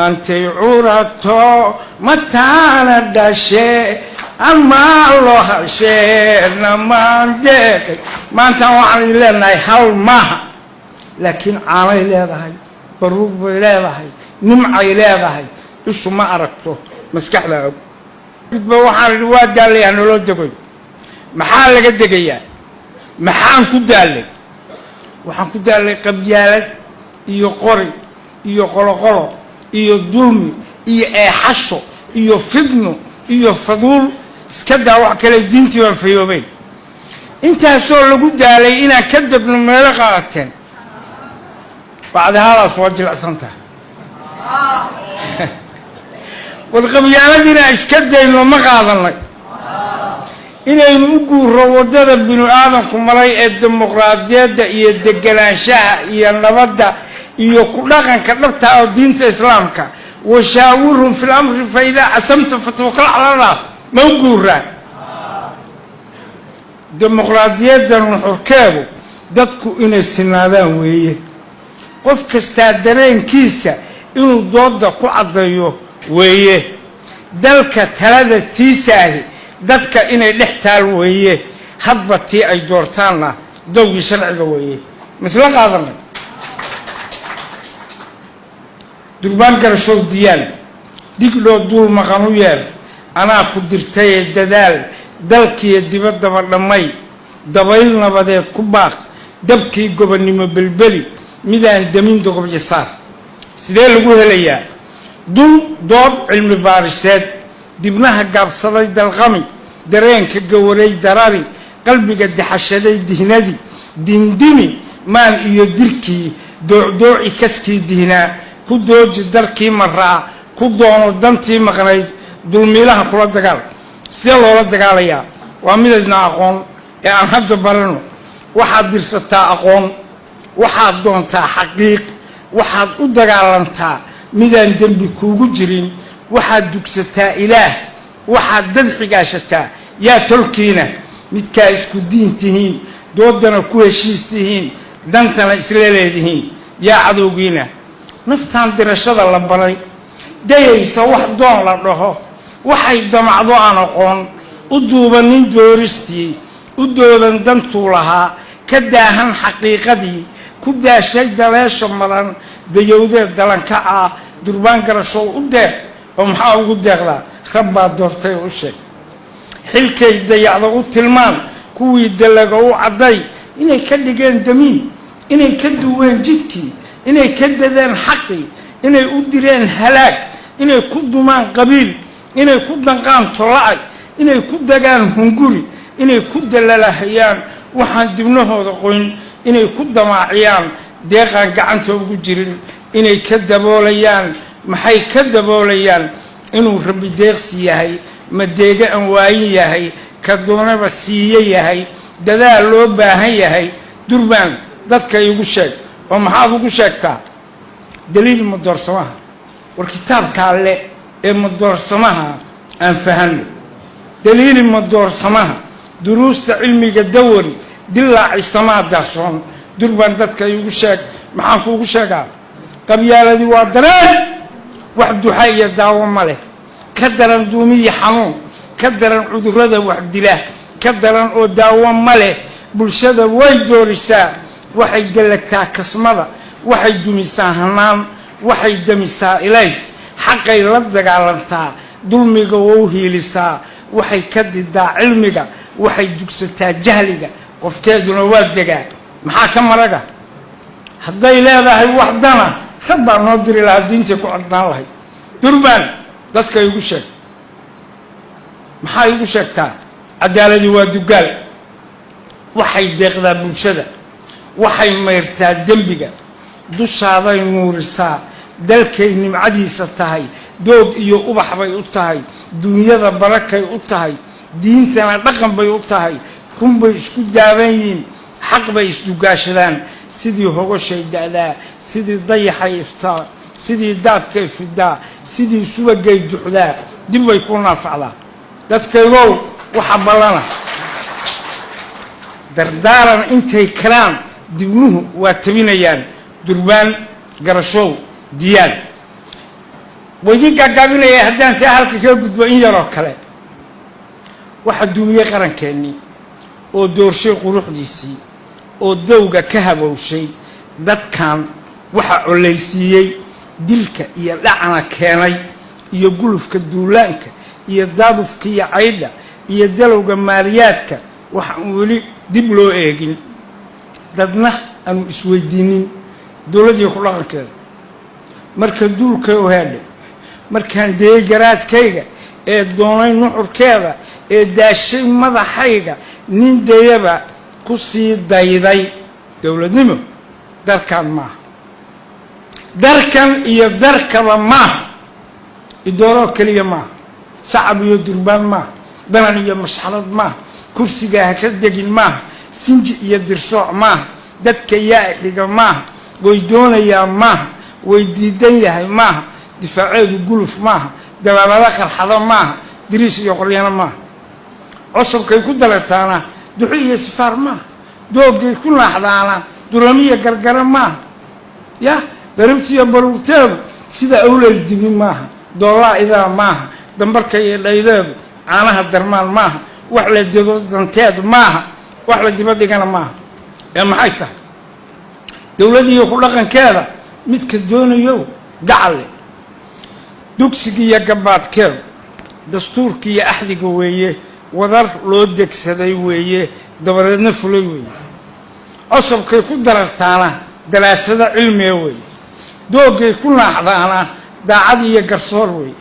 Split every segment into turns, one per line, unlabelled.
Mantay curato matana dashe ama lo hashe namande manta waxaan leenahay hal maaha laakiin aanay leedahay baruug bay leedahay nimcay leedahay ishu ma aragto maskaxda og gudba waxaan waa daalay nolol degay maxaa laga degayaa maxaan ku daalay waxaan ku daalay qabyaalad iyo qori iyo qoloqolo iyo dulmi iyo eexasho iyo fidno iyo fadul iska daa wax kale diintii waan fayoobay intaasoo lagu daalay inaan ka degno meelo qaateen bacda hada soo jilcsantaa walqabyaaladina iska dayno ma qaadanay inaynu u guuro wadada binu aadamku maray ee dimuqraadiyadda iyo deganaanshaha iyo nabadda iyo ku dhaqanka dhabta oo diinta islaamka washaawirhum fil amri fa idha asamta fatawakkal ala Allah ma guura dimuqraadiyadda nuxurkeedu dadku inay sinaadaan weeye qof kasta dareenkiisa inuu dooda ku cadeeyo weeye dalka talada tiisaahi dadka inay dhextaal weeye hadba tii ay doortaanna dawgi sharciga weeye misla qaadanay durbaan garashow diyaan digloo dul maqan u yeer anaa ku dirtay dadaal dalkii dibadaba dhamay dabayl nabadeed ku baaq dabkii gobonnimo belbeli midaan damin dogob jasaar sidee lagu helayaa dul dood cilmi baariseed dibnaha gaabsaday dalqami dareenka gawaray darari qalbiga daxashaday dihnadi dindini maan iyo dirkii doocdooci kaskii dihnaa ku dooji darkii maraa ku doono dantii maqnayd dulmiilaha kula dagaal sidee loola dagaalayaa waa midayna aqoon ee aan hadda barano waxaad dirsataa aqoon waxaad doontaa xaqiiq waxaad u dagaalantaa midaan dembi kuugu jirin waxaad dugsataa ilaah waxaad dad xigaashataa yaa tolkiina midkaa isku diin tihiin doodana ku heshiis tihiin dantana isla leedihiin yaa cadowgiina naftaan dirashada la baray dayaysa wax doon la dhaho waxay damacdo aan aqoon u duubanin dooristii u doodan dantuu lahaa ka daahan xaqiiqadii ku daashay daleesha maran dayowdeed dalanka ah durbaan garashow u deeq oo maxaa ugu deeqdaa rabbaa doortay u sheeg xilkay dayacda u tilmaan kuwii dalaga u cadday inay ka dhigeen damiin inay ka duween jidkii inay ka dadeen xaqii inay u direen halaag inay ku dumaan qabiil inay ku danqaan tola'ay inay ku dagaan hunguri inay ku dalalahayaan waxaan dibnahooda qoyn inay ku damaaciyaan deeqaan gacanta ugu jirin inay ka daboolayaan maxay ka daboolayaan inuu rabbi deeqsi yahay ma deega aan waayin yahay ka doonaba siiye yahay dadaal loo baahan yahay durbaan dadka igu sheeg oo maxaad ugu sheegtaa daliil madoorsamaha war kitaabka alle ee madoorsamaha aan fahanno daliil madoorsamaha duruusta cilmiga dawri dilaaci samaa daahsoon durbaan dadka igu sheeg maxaan kuugu sheegaa qabyaaladii waa dareen wax duxa iyo daawo ma leh ka daran duumiyi xanuun ka daran cudurrada wax dila ka daran oo daawo ma leh bulshada way doorisaa waxay galagtaa kasmada waxay dumisaa hanaan waxay damisaa ilays xaqay la dagaalantaa dulmiga oo hiilisaa waxay ka didaa cilmiga waxay dugsataa jahliga qofkeeduna waa degaa maxaa ka maraga hadday leedahay wax dana rabbaa noo diri lahaa diintay ku codnaan lahayd durbaan dadka igu sheeg maxaa igu sheegtaa cadaaladii waa dugaal waxay deeqdaa bulshada waxay mayrtaa dembiga dushaaday nuurisaa dalkay nimcadiisa tahay doog iyo ubax bay u tahay duunyada barakay u tahay diintana dhaqan bay u tahay run bay isku daaban yihiin xaq bay isdugaashadaan sidii hogoshay da'daa sidii dayaxay iftaa sidii daadkay fidaa sidii subagay duxdaa dib bay ku naafacdaa dadkaygow waxa ballana dardaaran intay karaan dibnuhu waa tabinayaan durbaan garashow diyaan ويدين قابلنا يا هدان تأهلك كيف قد وإن يراك كلا واحد دنيا قرن كأني أو دور شيء قروح ديسي أو دوجة كهب أو شيء ده كان واحد عليسية دلك يلعنة كاني يقول في كدولانك يدادو في كي عيدا يدلو جمارياتك وحولي دبلو إيجين ددنا أن إسودينين دولة يخلقن كذا مركز دول كوهاد مركز ديجرات كيجا الدونين نحر كذا الداشين ماذا حيجا نين ديبا كسي دايداي دولة نمو دركان ما دركان يدركب ما الدورة كلية ما صعب يدربان ما دنانية مشحرات ما كرسي جاه كدجين ما سنج يدرسوع ما دتك يا ما ويدون يا ما ويديدن يا ما دفاعي الجلوف ما دبابة آخر حضر ما دريس يقرينا ما عصب كي يكون دلتانا دحية سفار ما دوق يكون حضانا درامية قرقرة ما يا ضربتي يا بروتيب سيدا أولى الدين ما دولار إذا ما دمبرك إذا عنها الدرمان ما وحلا دنتاد ما وحلا دبادي كان ما يا محيطة دولتي يقول لك كذا متكدون يو قعلي دوكسكي يا قبات كير دستوركي يا أحد قوية وذر لودك سدي ويه دبرنا فلوي ويه أصل كي كدر تانا دراسة علمية ويه دوغي كلنا حضانا دا عادي يقصر ويه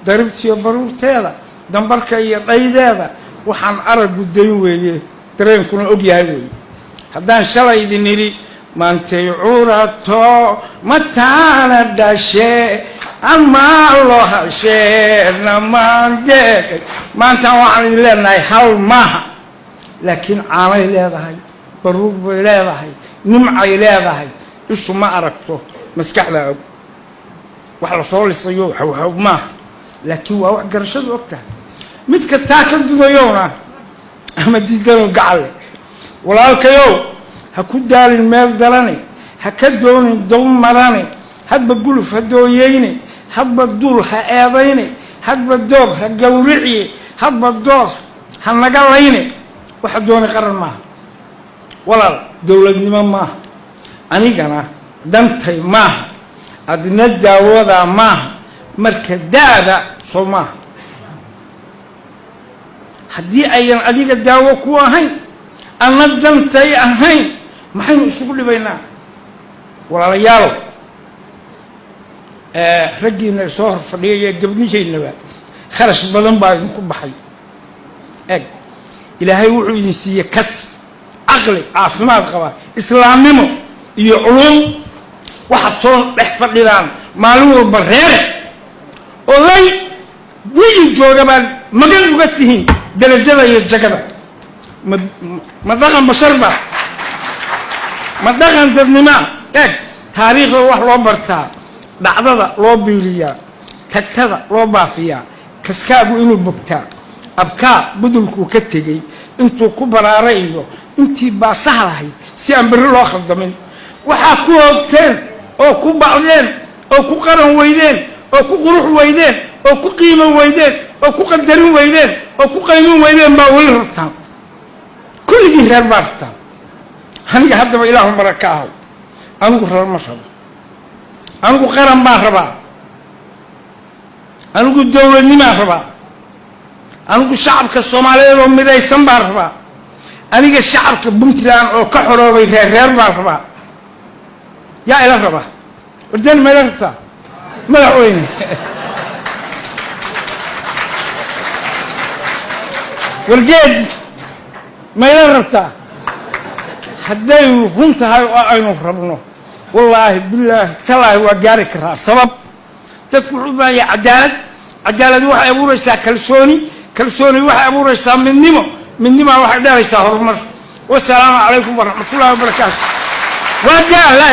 دربتي بروح تيلا دمبرك يا قيدادا وحن أرد الدين ويه ترين كنا أجيها ويه هدان شلا يدينيري ما أنت عورته متانا داشة أما الله شيء ما عندك ما أنت وعلي لنا يحاول معها لكن عمي لا ذهي بروب لا ذهي نمعي لا ذهي إيش ما أركته مسكح له وحلا صار الصيوح وحو معه لكن هو قرشد وقتها متكتاكد دنيونا أما ديدانو قعلك ولا الكيو هكود دار المال دراني هكدوني دوم مراني هاد بقول فدوييني هاد بدور هايضيني هاد بدور هالجورعي هاد بدور هالنقليني واحد دوني قرر معه ولا دولة نمان معه أني كنا دمتي معه أدنى الدعوة معه مركز دادا صو معه هدي أيام أديك الدعوة كواهين أنا دمتي أهين ما حين أسوق لي بيننا ولا ريالو رجينا صهر فليه جبني شيء نبات خرج بدن بعد نكون بحي إلى هاي وعي نسيه كس عقلي عافمات قوا إسلامي يعلم واحد صون بحفظ لذان معلوم بالغير والله نيجي جوجا بان مجال وقتهين درجة يجكبه ما دخل بشربه ما دخل تدنما تاريخ واحد لو برتا دعدada loo biiriyaa tagtada loo baafiyaa kaskaagu inuu bogtaa abka budulku ka tagay intuu ku baraarayo intii baa sahlahay si aan bari loo khaldamin waxa ku hoogteen oo ku bacdeen oo ku qaran weydeen oo ku qurux weydeen oo ku qiimo weydeen oo ku qadarin weydeen oo ku qiimo weydeen baa wali rabtaan kulligii reer baartaan haniga haddaba ilaahu barakaahu anigu reer ma rabo أنا قرن ما ربا أنا الدولة ما ربا أنا الشعب كالصومالي ومدى يسمى ربا أنا الشعب كبمتلان أو كحرو غير ما ربا يا إله ربا ودين ما يربطا ما يعوين والجد ما يربطا حدين كنت هاي وأين ربنا والله بالله تلا هو جارك راس سبب تقول ما عدالة واحد أبو رئيس كلسوني واحد أبو رئيس من نما واحد دارس هرمر والسلام عليكم ورحمة الله وبركاته وجاه لا